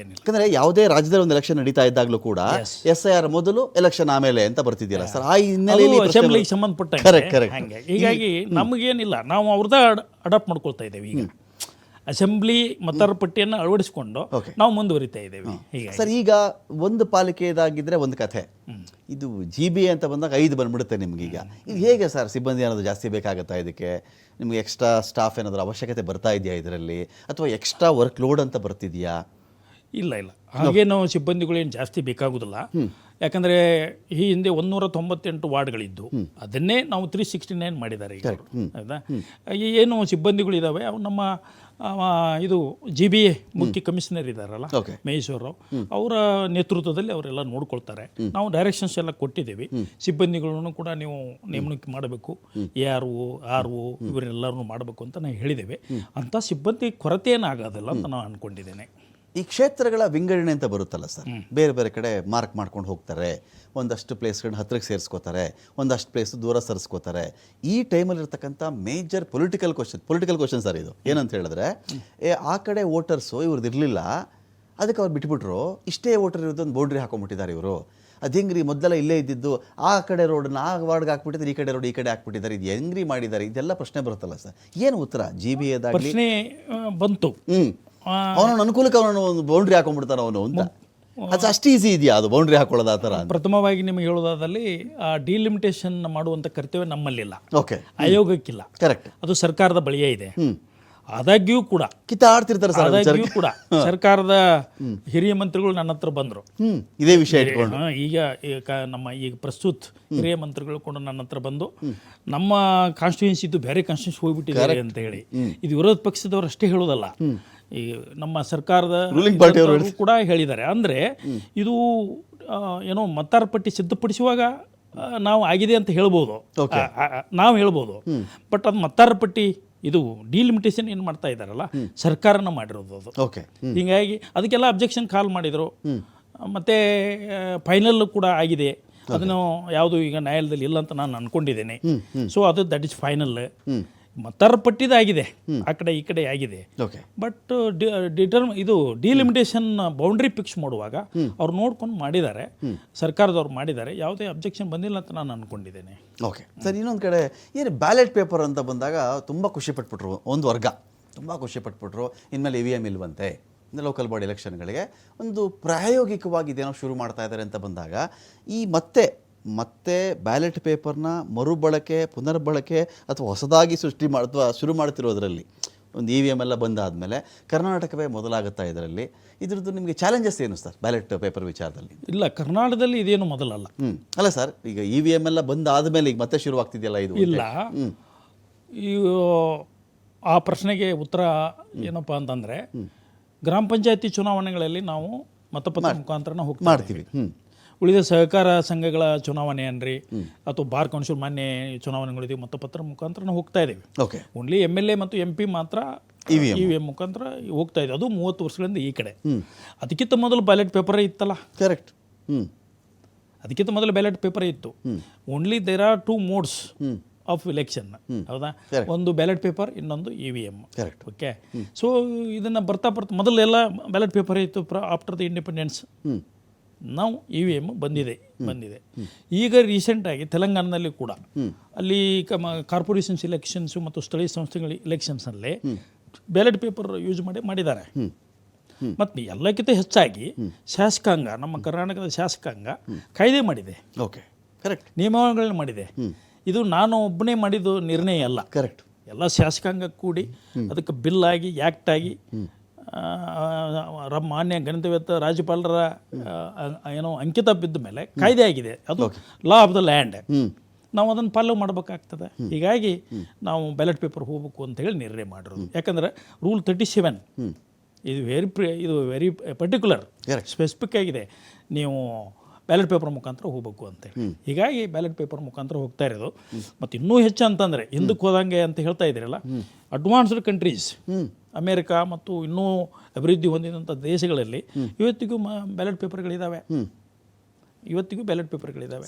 ಯಾಕಂದ್ರೆ ಯಾವುದೇ ರಾಜ್ಯದಲ್ಲಿ ಒಂದು ಎಲೆಕ್ಷನ್ ನಡೀತಾ ಇದ್ದಾಗಲೂ ಕೂಡ SIR ಮೊದಲು ಎಲೆಕ್ಷನ್ ಆಮೇಲೆ ಅಂತ ಬರ್ತಿದ್ದಿಲ್ಲ ಸರ್. ಆ ಹಿನ್ನೆಲೆಯಲ್ಲಿ ಅಸೆಂಬ್ಲಿಗೆ ಸಂಬಂಧಪಟ್ಟ ಹಂಗೆ ಹೀಗಾಗಿ ನಮಗೇನಿಲ್ಲ, ನಾವು ಅವ್ರದ್ದ ಅಡಾಪ್ಟ್ ಮಾಡ್ಕೊಳ್ತಾ ಇದ್ದೇವೆ. ಈಗ ಅಸೆಂಬ್ಲಿ ಮತದಾರ ಪಟ್ಟಿಯನ್ನು ಅಳವಡಿಸಿಕೊಂಡು ನಾವು ಮುಂದುವರಿತಾ ಇದ್ದೇವೆ. ಸರ್, ಈಗ ಒಂದು ಪಾಲಿಕೆ ಇದಾಗಿದ್ರೆ ಒಂದು ಕಥೆ, ಇದು GB ಅಂತ ಬಂದಾಗ 5 ಬಂದ್ಬಿಡುತ್ತೆ ನಿಮ್ಗೀಗ. ಇದು ಹೇಗೆ ಸರ್? ಸಿಬ್ಬಂದಿ ಅನ್ನೋದು ಜಾಸ್ತಿ ಬೇಕಾಗುತ್ತಾ ಇದಕ್ಕೆ? ನಿಮ್ಗೆ ಎಕ್ಸ್ಟ್ರಾ ಸ್ಟಾಫ್ ಏನಾದರೂ ಅವಶ್ಯಕತೆ ಬರ್ತಾ ಇದೆಯಾ ಇದರಲ್ಲಿ, ಅಥವಾ ಎಕ್ಸ್ಟ್ರಾ ವರ್ಕ್ ಲೋಡ್ ಅಂತ ಬರ್ತಿದೆಯಾ? ಇಲ್ಲ, ಹಾಗೇನು ಸಿಬ್ಬಂದಿಗಳೇನು ಜಾಸ್ತಿ ಬೇಕಾಗೋದಿಲ್ಲ. ಯಾಕಂದರೆ ಈ ಹಿಂದೆ 198 ವಾರ್ಡ್ಗಳಿದ್ದು ಅದನ್ನೇ ನಾವು 369 ಮಾಡಿದ್ದಾರೆ ಈಗ. ಹೌದಾ? ಏನು ಸಿಬ್ಬಂದಿಗಳಿದ್ದಾವೆ ಅವು ನಮ್ಮ ಇದು GBA ಮುಖ್ಯ ಕಮಿಷನರ್ ಇದ್ದಾರಲ್ಲ ಮಹೇಶ್ವರರಾವ್, ಅವರ ನೇತೃತ್ವದಲ್ಲಿ ಅವರೆಲ್ಲ ನೋಡ್ಕೊಳ್ತಾರೆ. ನಾವು ಡೈರೆಕ್ಷನ್ಸ್ ಎಲ್ಲ ಕೊಟ್ಟಿದ್ದೇವೆ. ಸಿಬ್ಬಂದಿಗಳನ್ನು ಕೂಡ ನೀವು ನೇಮಕ ಮಾಡಬೇಕು, ARO RO ಇವರೆಲ್ಲರೂ ಮಾಡಬೇಕು ಅಂತ ನಾವು ಹೇಳಿದ್ದೇವೆ. ಅಂಥ ಸಿಬ್ಬಂದಿ ಕೊರತೆ ಏನಾಗೋದಿಲ್ಲ ಅಂತ ನಾನು ಅಂದ್ಕೊಂಡಿದ್ದೇನೆ. ಈ ಕ್ಷೇತ್ರಗಳ ವಿಂಗಡಣೆ ಅಂತ ಬರುತ್ತಲ್ಲ ಸರ್, ಬೇರೆ ಬೇರೆ ಕಡೆ ಮಾರ್ಕ್ ಮಾಡ್ಕೊಂಡು ಹೋಗ್ತಾರೆ. ಒಂದಷ್ಟು ಪ್ಲೇಸ್ಗಳನ್ನ ಹತ್ರಕ್ಕೆ ಸೇರಿಸ್ಕೋತಾರೆ, ಒಂದಷ್ಟು ಪ್ಲೇಸ್ ದೂರ ಸರಿಸ್ಕೋತಾರೆ. ಈ ಟೈಮಲ್ಲಿ ಇರ್ತಕ್ಕಂಥ ಮೇಜರ್ ಪೊಲಿಟಿಕಲ್ ಕ್ವಶನ್ ಸರ್ ಇದು. ಏನಂತ ಹೇಳಿದ್ರೆ, ಆ ಕಡೆ ವೋಟರ್ಸು ಇವ್ರದ್ದು ಇರಲಿಲ್ಲ, ಅದಕ್ಕೆ ಅವ್ರು ಬಿಟ್ಬಿಟ್ರು. ಇಷ್ಟೇ ವೋಟರ್ ಇರೋದು ಒಂದು ಬೌಂಡ್ರಿ ಹಾಕೊಂಡ್ಬಿಟ್ಟಿದ್ದಾರೆ ಇವರು. ಅದು ಹೆಂಗ್ರಿ? ಮೊದಲೆಲ್ಲ ಇಲ್ಲೇ ಇದ್ದಿದ್ದು ಆ ಕಡೆ ರೋಡನ್ನ ಆ ವಾರ್ಡ್ಗೆ ಹಾಕ್ಬಿಟ್ಟಿದ್ದಾರೆ, ಈ ಕಡೆ ರೋಡ್ ಈ ಕಡೆ ಹಾಕ್ಬಿಟ್ಟಿದ್ದಾರೆ, ಇದು ಹೆಂಗ್ರಿ ಮಾಡಿದ್ದಾರೆ? ಇದೆಲ್ಲ ಪ್ರಶ್ನೆ ಬರುತ್ತಲ್ಲ ಸರ್, ಏನು ಉತ್ತರ? GBAದಾಗಲಿ ಪ್ರಶ್ನೆ ಬಂತು, ಅವನನ್ನು ಅನುಕೂಲಕ್ಕೆ ಅವನನ್ನು ಒಂದು ಬೌಂಡ್ರಿ ಹಾಕೊಂಡ್ಬಿಡ್ತಾನೆ ಅವನು ಅಂತ. ಅದು ಅಷ್ಟು ಈಸಿ ಇದೆಯಾ ಅದು ಬೌಂಡ್ರಿ ಹಾಕೊಳ್ಳೋದು ಆ ಥರ? ಪ್ರಥಮವಾಗಿ ನಿಮಗೆ ಹೇಳೋದಾದಲ್ಲಿ ಡಿಲಿಮಿಟೇಷನ್ ಮಾಡುವಂಥ ಕರ್ತವ್ಯ ನಮ್ಮಲ್ಲಿಲ್ಲ, ಆಯೋಗಕ್ಕಿಲ್ಲ. ಕರೆಕ್ಟ್, ಅದು ಸರ್ಕಾರದ ಬಳಿಯೇ ಇದೆ. ಆದಾಗ್ಯೂ ಕೂಡ ಕಿತ್ತಾಡ್ತಿರ್ತಾರೆ ಸರ್. ಆದಾಗ್ಯೂ ಕೂಡ ಸರ್ಕಾರದ ಹಿರಿಯ ಮಂತ್ರಿಗಳು ನನ್ನ ಹತ್ರ ಬಂದರು ಇದೇ ವಿಷಯ ಇಟ್ಕೊಂಡು. ಈಗ ಪ್ರಸ್ತುತ ಹಿರಿಯ ಮಂತ್ರಿಗಳು ಕೂಡ ನನ್ನ ಹತ್ರ ಬಂದು, ನಮ್ಮ ಕಾನ್ಸ್ಟಿಟ್ಯೂನ್ಸಿ ಇದು ಬೇರೆ ಕಾನ್ಸ್ಟಿಟ್ಯೂನ್ಸಿ ಹೋಗ್ಬಿಟ್ಟಿದ್ದಾರೆ ಅಂತ ಹೇಳಿ, ಇದು ವಿರೋಧ ಪಕ್ಷದವರು ಅಷ್ಟೇ ಹೇಳೋದಲ್ಲ, ಈ ನಮ್ಮ ಸರ್ಕಾರದ ರೂಲಿಂಗ್ ಪಾರ್ಟಿ ಕೂಡ ಹೇಳಿದ್ದಾರೆ. ಅಂದರೆ ಇದು ಏನೋ ಮತದಾರ ಪಟ್ಟಿ ಸಿದ್ಧಪಡಿಸುವಾಗ ನಾವು ಆಗಿದೆ ಅಂತ ಹೇಳ್ಬೋದು, ನಾವು ಹೇಳ್ಬೋದು. ಬಟ್ ಅದು ಮತದಾರ ಪಟ್ಟಿ ಇದು ಡಿಲಿಮಿಟೇಷನ್ ಏನು ಮಾಡ್ತಾ ಇದ್ದಾರಲ್ಲ, ಸರ್ಕಾರನ ಮಾಡಿರೋದು ಅದು. ಹೀಗಾಗಿ ಅದಕ್ಕೆಲ್ಲ ಅಬ್ಜೆಕ್ಷನ್ ಕಾಲ್ ಮಾಡಿದರು. ಮತ್ತು ಫೈನಲ್ ಕೂಡ ಆಗಿದೆ. ಅದನ್ನು ಯಾವುದು ಈಗ ನ್ಯಾಯಾಲಯದಲ್ಲಿ ಇಲ್ಲ ಅಂತ ನಾನು ಅಂದ್ಕೊಂಡಿದ್ದೇನೆ. ಸೊ ಅದು ದಟ್ ಇಸ್ ಫೈನಲ್. ಮತದಾರ ಪಟ್ಟಿದಾಗಿದೆ, ಆ ಕಡೆ ಈ ಕಡೆ ಆಗಿದೆ. ಬಟ್ ಇದು ಡಿಲಿಮಿಟೇಷನ್ ಬೌಂಡ್ರಿ ಫಿಕ್ಸ್ ಮಾಡುವಾಗ ಅವ್ರು ನೋಡ್ಕೊಂಡು ಮಾಡಿದ್ದಾರೆ, ಸರ್ಕಾರದವ್ರು ಮಾಡಿದ್ದಾರೆ. ಯಾವುದೇ ಅಬ್ಜೆಕ್ಷನ್ ಬಂದಿಲ್ಲ ಅಂತ ನಾನು ಅಂದ್ಕೊಂಡಿದ್ದೇನೆ. ಓಕೆ ಸರ್, ಇನ್ನೊಂದು ಕಡೆ ಏನು ಬ್ಯಾಲೆಟ್ ಪೇಪರ್ ಅಂತ ಬಂದಾಗ ತುಂಬ ಖುಷಿ ಪಟ್ಬಿಟ್ರು ಒಂದು ವರ್ಗ, ತುಂಬ ಖುಷಿ ಪಟ್ಬಿಟ್ರು. ಇನ್ಮೇಲೆ EVM ಇಲ್ವಂತೆ ಲೋಕಲ್ ಬಾಡಿ ಎಲೆಕ್ಷನ್ಗಳಿಗೆ. ಒಂದು ಪ್ರಾಯೋಗಿಕವಾಗಿ ಇದೇನೋ ಶುರು ಮಾಡ್ತಾ ಇದ್ದಾರೆ ಅಂತ ಬಂದಾಗ, ಈ ಮತ್ತೆ ಬ್ಯಾಲೆಟ್ ಪೇಪರ್ನ ಮರುಬಳಕೆ, ಪುನರ್ಬಳಕೆ ಅಥವಾ ಹೊಸದಾಗಿ ಶುರು ಮಾಡ್ತಿರೋದ್ರಲ್ಲಿ ಒಂದು EVM ಎಲ್ಲ ಬಂದಾದಮೇಲೆ ಕರ್ನಾಟಕವೇ ಮೊದಲಾಗುತ್ತಾ ಇದರಲ್ಲಿ. ಇದ್ರದ್ದು ನಿಮಗೆ ಚಾಲೆಂಜಸ್ ಏನು ಸರ್ ಬ್ಯಾಲೆಟ್ ಪೇಪರ್ ವಿಚಾರದಲ್ಲಿ? ಇಲ್ಲ, ಕರ್ನಾಟಕದಲ್ಲಿ ಇದೇನು ಮೊದಲಲ್ಲ. ಅಲ್ಲ ಸರ್, ಈಗ EVM ಎಲ್ಲ ಬಂದಾದಮೇಲೆ ಈಗ ಮತ್ತೆ ಶುರುವಾಗ್ತಿದೆಯಲ್ಲ ಇದು? ಇಲ್ಲ, ಆ ಪ್ರಶ್ನೆಗೆ ಉತ್ತರ ಏನಪ್ಪ ಅಂತಂದರೆ, ಗ್ರಾಮ ಪಂಚಾಯತಿ ಚುನಾವಣೆಗಳಲ್ಲಿ ನಾವು ಮತಪತ್ರ ಮುಖಾಂತರ ಮಾಡ್ತೀವಿ. ಉಳಿದ ಸಹಕಾರ ಸಂಘಗಳ ಚುನಾವಣೆ ಅನ್ರಿ ಅಥವಾ ಬಾರ್ ಕೌನ್ಸಿಲ್ ಮಾನ್ಯ ಚುನಾವಣೆಗಳಿದ್ದೀವಿ, ಮತಪತ್ರ ಮುಖಾಂತರ ಹೋಗ್ತಾ ಇದ್ದೀವಿ. ಓನ್ಲಿ MLA ಮತ್ತು MP ಮಾತ್ರ EVM ಮುಖಾಂತರ ಹೋಗ್ತಾ ಇದೆ. ಅದು 30 ವರ್ಷಗಳಿಂದ ಈ ಕಡೆ. ಅದಕ್ಕಿಂತ ಮೊದಲು ಬ್ಯಾಲೆಟ್ ಪೇಪರೇ ಇತ್ತಲ್ಲ. ಕರೆಕ್ಟ್, ಅದಕ್ಕಿಂತ ಮೊದಲು ಬ್ಯಾಲೆಟ್ ಪೇಪರೇ ಇತ್ತು. Only there are 2 modes of election. ಹೌದಾ? ಒಂದು ಬ್ಯಾಲೆಟ್ ಪೇಪರ್, ಇನ್ನೊಂದು EVM. ಓಕೆ. ಸೊ ಇದನ್ನು ಬರ್ತಾ ಮೊದಲೆಲ್ಲ ಬ್ಯಾಲೆಟ್ ಪೇಪರೇ ಇತ್ತು. ಆಫ್ಟರ್ ದ ಇಂಡಿಪೆಂಡೆನ್ಸ್ ನಾವು EVM ಬಂದಿದೆ. ಈಗ ರೀಸೆಂಟಾಗಿ ತೆಲಂಗಾಣದಲ್ಲಿ ಕೂಡ ಅಲ್ಲಿ ಕಾರ್ಪೊರೇಷನ್ಸ್ ಎಲೆಕ್ಷನ್ಸು ಮತ್ತು ಸ್ಥಳೀಯ ಸಂಸ್ಥೆಗಳ ಎಲೆಕ್ಷನ್ಸಲ್ಲಿ ಬ್ಯಾಲೆಟ್ ಪೇಪರ್ ಯೂಸ್ ಮಾಡಿದ್ದಾರೆ. ಮತ್ತು ಎಲ್ಲಕ್ಕಿಂತ ಹೆಚ್ಚಾಗಿ ಶಾಸಕಾಂಗ, ನಮ್ಮ ಕರ್ನಾಟಕದ ಶಾಸಕಾಂಗ ಕಾಯ್ದೆ ಮಾಡಿದೆ, ನಿಯಮಾವಳಿಗಳನ್ನ ಮಾಡಿದೆ. ಇದು ನಾನು ಒಬ್ಬನೇ ಮಾಡಿದ್ದು ನಿರ್ಣಯ ಅಲ್ಲ. ಕರೆಕ್ಟ್, ಎಲ್ಲ ಶಾಸಕಾಂಗ ಕೂಡಿ ಅದಕ್ಕೆ ಬಿಲ್ ಆಗಿ, ಆ್ಯಕ್ಟ್ ಆಗಿ, ಮಾನ್ಯ ಗಣಿತವೇತ್ತ ರಾಜ್ಯಪಾಲರ ಏನೋ ಅಂಕಿತ ಬಿದ್ದ ಮೇಲೆ ಕಾಯ್ದೆ ಆಗಿದೆ. ಅದು ಲಾ ಆಫ್ ದ ಲ್ಯಾಂಡ್. ನಾವು ಅದನ್ನು ಫಾಲೋ ಮಾಡಬೇಕಾಗ್ತದೆ. ಹೀಗಾಗಿ ನಾವು ಬ್ಯಾಲೆಟ್ ಪೇಪರ್ ಹೋಗ್ಬೇಕು ಅಂತ ಹೇಳಿ ನಿರ್ಣಯ ಮಾಡಿರೋದು. ಯಾಕಂದರೆ ರೂಲ್ 37 ಇದು ವೆರಿ ಪರ್ಟಿಕ್ಯುಲರ್, ಸ್ಪೆಸಿಫಿಕ್ ಆಗಿದೆ. ನೀವು ಬ್ಯಾಲೆಟ್ ಪೇಪರ್ ಮುಖಾಂತರ ಹೋಗ್ಬೇಕು ಅಂತೇಳಿ. ಹೀಗಾಗಿ ಬ್ಯಾಲೆಟ್ ಪೇಪರ್ ಮುಖಾಂತರ ಹೋಗ್ತಾ ಇರೋದು. ಮತ್ತು ಇನ್ನೂ ಹೆಚ್ಚು ಅಂತಂದರೆ, ಹಿಂದಕ್ಕೆ ಹೋದಂಗೆ ಅಂತ ಹೇಳ್ತಾ ಇದ್ದೀರಲ್ಲ, ಅಡ್ವಾನ್ಸ್ಡ್ ಕಂಟ್ರೀಸ್, ಅಮೇರಿಕ ಮತ್ತು ಇನ್ನೂ ಅಭಿವೃದ್ಧಿ ಹೊಂದಿದಂಥ ದೇಶಗಳಲ್ಲಿ ಇವತ್ತಿಗೂ ಬ್ಯಾಲೆಟ್ ಪೇಪರ್ಗಳಿದ್ದಾವೆ.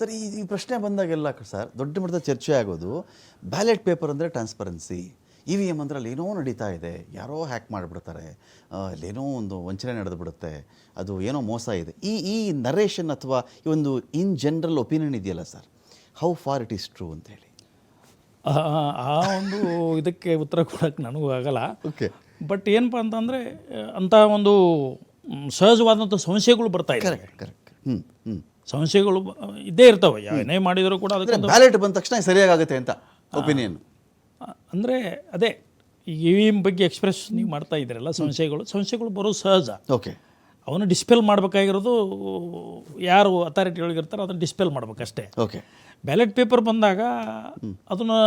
ಸರ್, ಈ ಪ್ರಶ್ನೆ ಬಂದಾಗೆಲ್ಲ ಸರ್ ದೊಡ್ಡ ಮಟ್ಟದ ಚರ್ಚೆ ಆಗೋದು ಬ್ಯಾಲೆಟ್ ಪೇಪರ್ ಅಂದರೆ ಟ್ರಾನ್ಸ್ಪರೆನ್ಸಿ. EVM ಅಂದ್ರೆ ಅಲ್ಲಿ ಏನೋ ನಡೀತಾ ಇದೆ, ಯಾರೋ ಹ್ಯಾಕ್ ಮಾಡಿಬಿಡ್ತಾರೆ, ಅಲ್ಲೇನೋ ಒಂದು ವಂಚನೆ ನಡೆದು ಬಿಡುತ್ತೆ, ಅದು ಏನೋ ಮೋಸ ಇದೆ. ಈ ನರೇಷನ್ ಅಥವಾ ಈ ಒಂದು ಇನ್ ಜನರಲ್ ಒಪಿನಿಯನ್ ಇದೆಯಲ್ಲ sir, how far it is true ಅಂತ ಹೇಳಿ? ಆ ಒಂದು ಇದಕ್ಕೆ ಉತ್ತರ ಕೊಡೋಕ್ಕೆ ನನಗೂ ಆಗಲ್ಲ. ಓಕೆ. ಬಟ್ ಏನಪ್ಪ ಅಂತಂದರೆ ಅಂಥ ಒಂದು ಸಹಜವಾದಂಥ ಸಮಸ್ಯೆಗಳು ಬರ್ತಾ ಇದ್ದಾವೆ. ಕರೆಕ್ಟ್. ಸಮಸ್ಯೆಗಳು ಇದ್ದೇ ಇರ್ತವೆ, ಏನೇ ಮಾಡಿದರೂ ಕೂಡ ಅದಕ್ಕೆ ಬ್ಯಾಲೆಟ್ ಬಂದ ತಕ್ಷಣ ಸರಿಯಾಗುತ್ತೆ ಅಂತ ಒಪಿನಿಯನ್. ಅಂದರೆ ಅದೇ ಈಗ EVM ಬಗ್ಗೆ ಎಕ್ಸ್ಪ್ರೆಸ್ ನೀವು ಮಾಡ್ತಾ ಇದ್ದೀರಲ್ಲ, ಸಮಸ್ಯೆಗಳು ಬರೋದು ಸಹಜ. ಓಕೆ. ಅವನು ಡಿಸ್ಪೆಲ್ ಮಾಡಬೇಕಾಗಿರೋದು ಯಾರು ಅಥಾರಿಟಿಗಳಿಗಿರ್ತಾರೋ ಅದನ್ನು ಡಿಸ್ಪೆಲ್ ಮಾಡ್ಬೇಕಷ್ಟೇ. ಓಕೆ. ಬ್ಯಾಲೆಟ್ ಪೇಪರ್ ಬಂದಾಗ ಅದನ್ನು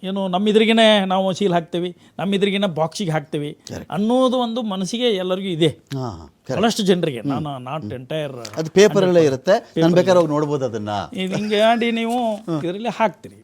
ಏನು ನಮ್ಮಿದ್ರಿಗೇ ನಾವು ಸೀಲ್ ಹಾಕ್ತೀವಿ, ನಮ್ಮಿದ್ರಿಗೇ ಬಾಕ್ಸಿಗೆ ಹಾಕ್ತೀವಿ ಅನ್ನೋದು ಒಂದು ಮನಸ್ಸಿಗೆ ಎಲ್ಲರಿಗೂ ಇದೆ, ಬಹಳಷ್ಟು ಜನರಿಗೆ. ನಾನು ನಾಟ್ ಎಂಟೈರ್, ಅದು ಪೇಪರಲ್ಲೇ ಇರುತ್ತೆ, ನಾನು ಬೇಕಾದ್ರೆ ಹೋಗಿ ನೋಡ್ಬೋದು ಅದನ್ನು. ಹಿಂಗೆ ಆಡಿ ನೀವು ಇದರಲ್ಲಿ ಹಾಕ್ತೀರಿ.